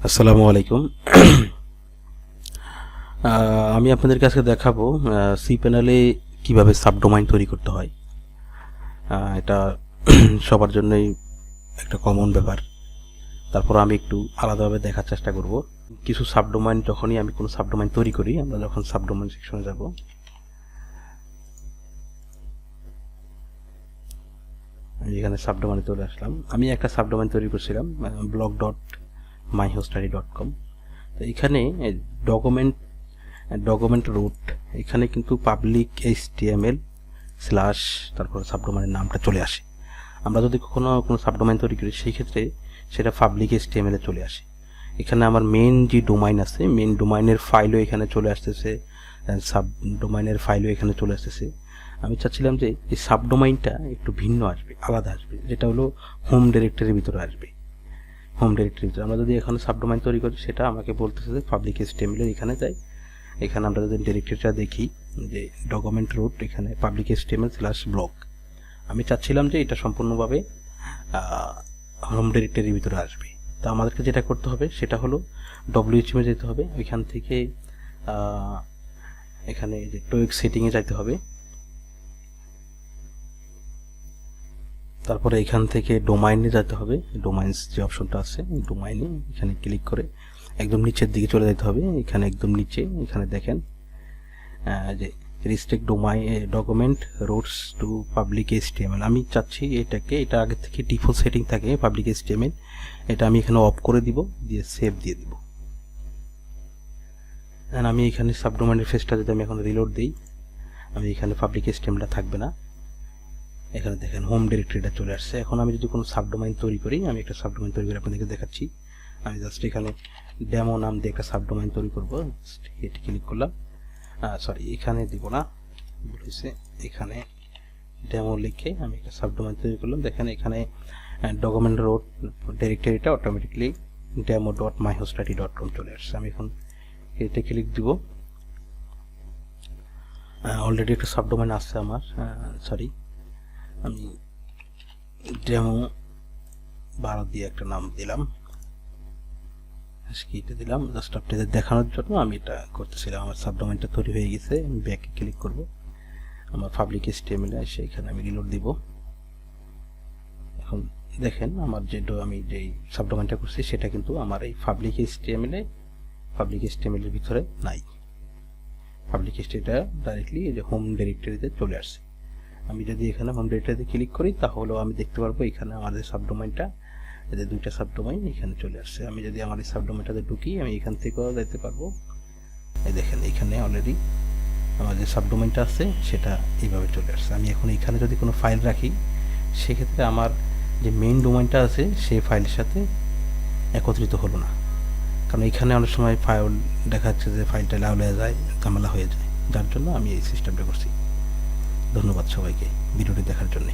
আসসালামু আলাইকুম। আমি আপনাদের কাছে দেখাবো cPanel-এ কিভাবে সাবডোমাইন তৈরি করতে হয়। এটা সবার জন্যই একটা কমন ব্যাপার। তারপর আমি একটু আলাদাভাবে দেখার চেষ্টা করব। কিছু সাবডোমাইন যখনই আমি কোনো সাবডোমাইন তৈরি করি, আমরা যখন সাবডোমাইন সেকশনে যাব, আমি এখানে সাবডোমাইনে চলে আসলাম। আমি একটা সাবডোমাইন তৈরি করছিলাম blog.myhostiT.com। তো এখানে ডকুমেন্ট রুট, এখানে কিন্তু পাবলিক HTML স্ল্যাশ তারপর সাবডোমেনের নামটা চলে আসে। আমরা যদি কখনো কোনো সাবডোমেইন তৈরি করি সেই ক্ষেত্রে সেটা পাবলিক HTML এ চলে আসে। এখানে আমার মেইন যে ডোমাইন আছে, মেইন ডোমাইনের ফাইলও এখানে চলে আসতেছে, সাবডোমাইনের ফাইলও এখানে চলে আসতেছে। আমি চাচ্ছিলাম যে এই সাবডোমাইনটা একটু ভিন্ন আসবে, আলাদা আসবে, যেটা হলো হোম ডিরেক্টরির ভিতরে আসবে। হোম ডিরেক্টরির ভিতরে আমরা যদি এখানে সাবডোমাইন তৈরি করি, সেটা আমাকে বলতেছে যে পাবলিক HTML এর এখানে যাই। এখানে আমরা যদি ডিরেক্টরিটা দেখি যে ডকুমেন্ট রুট, এখানে পাবলিক HTML/ব্লগ। আমি চাচ্ছিলাম যে এটা সম্পূর্ণভাবে হোম ডিরেক্টরির ভিতরে আসবে। তো আমাদেরকে যেটা করতে হবে সেটা হলো WHM-এ যেতে হবে। ওইখান থেকে এখানে যে টোয়েক সেটিংয়ে যেতে হবে, তারপরে এখান থেকে ডোমাইনে যেতে হবে। ডোমাইনস যে অপশনটা আছে, ডোমাইনে এখানে ক্লিক করে একদম নিচের দিকে চলে যেতে হবে। এখানে একদম নিচে এখানে দেখেন যে restrict document roots to public HTML। আমি চাচ্ছি এটা আগে থেকে ডিফল্ট সেটিং থাকে পাবলিক HTML, এটা আমি এখানে অফ করে দিব, দিয়ে সেভ দিয়ে দিব। আমি এখানে সাবডোমেনের ফেসটা যদি আমি এখন রিলোড দিই, আমি এখানে পাবলিক HTML-টা থাকবে না। এখানে দেখেন হোম ডিরেক্টরিটা চলে আসছে। এখন আমি যদি কোনো সাবডোমেইন তৈরি করি, আমি একটা সাবডোমেইন তৈরি করে আপনাদেরকে দেখাচ্ছি। আমি জাস্ট এখানে ডেমো নাম দিয়ে একটা সাবডোমেইন তৈরি করবো। এটি ক্লিক করলাম, সরি এখানে দিব না, বলেছে এখানে ডেমো লিখে আমি একটা সাবডোমেইন তৈরি করলাম। দেখেন এখানে ডকুমেন্ট রোড ডিরেক্টরিটা অটোমেটিকলি demo.myhostiT.com চলে আসছে। আমি এখন এতে ক্লিক দিব। অলরেডি একটা সাবডোমেইন আছে আমার, সরি আমি ডেমো 12 দিয়ে একটা নাম দিলাম, এটা দিলাম জাস্ট আপনাদের দেখানোর জন্য আমি এটা করতেছিলাম। আমার সাবডোমেইনটা তৈরি হয়ে গেছে। আমি ব্যাকে ক্লিক করব, আমার পাবলিক HTML এসে এখানে আমি রিলোড দিব। এখন দেখেন আমার আমি যেই সাবডোমেইনটা করছি সেটা কিন্তু আমার এই পাবলিক HTML এর ভিতরে নাই। পাবলিক HTML-টা ডাইরেক্টলি এই যে হোম ডিরেক্টরিতে চলে আসছে। আমি যদি এখানে হোম ডিরেক্টরিতে ক্লিক করি তাহলে আমি দেখতে পারবো এখানে আমাদের সাবডোমেইনটা, এদের দুইটা সাবডোমেইন এখানে চলে আসছে। আমি যদি আমার এই সাবডোমেইনটাতে ঢুকি, আমি এখান থেকেও যেতে পারবো। এই দেখেন এখানে অলরেডি আমার যে সাবডোমেইনটা আছে সেটা এইভাবে চলে আসছে। আমি এখন এখানে যদি কোনো ফাইল রাখি, সেক্ষেত্রে আমার যে মেইন ডোমেইনটা আছে সেই ফাইলের সাথে একত্রিত হলো না, কারণ এখানে অনেক সময় ফাইল দেখা যাচ্ছে যে ফাইলটা লাল হয়ে যায়, ঝামেলা হয়ে যায়, যার জন্য আমি এই সিস্টেমটা করছি। ধন্যবাদ সবাইকে ভিডিওটি দেখার জন্য।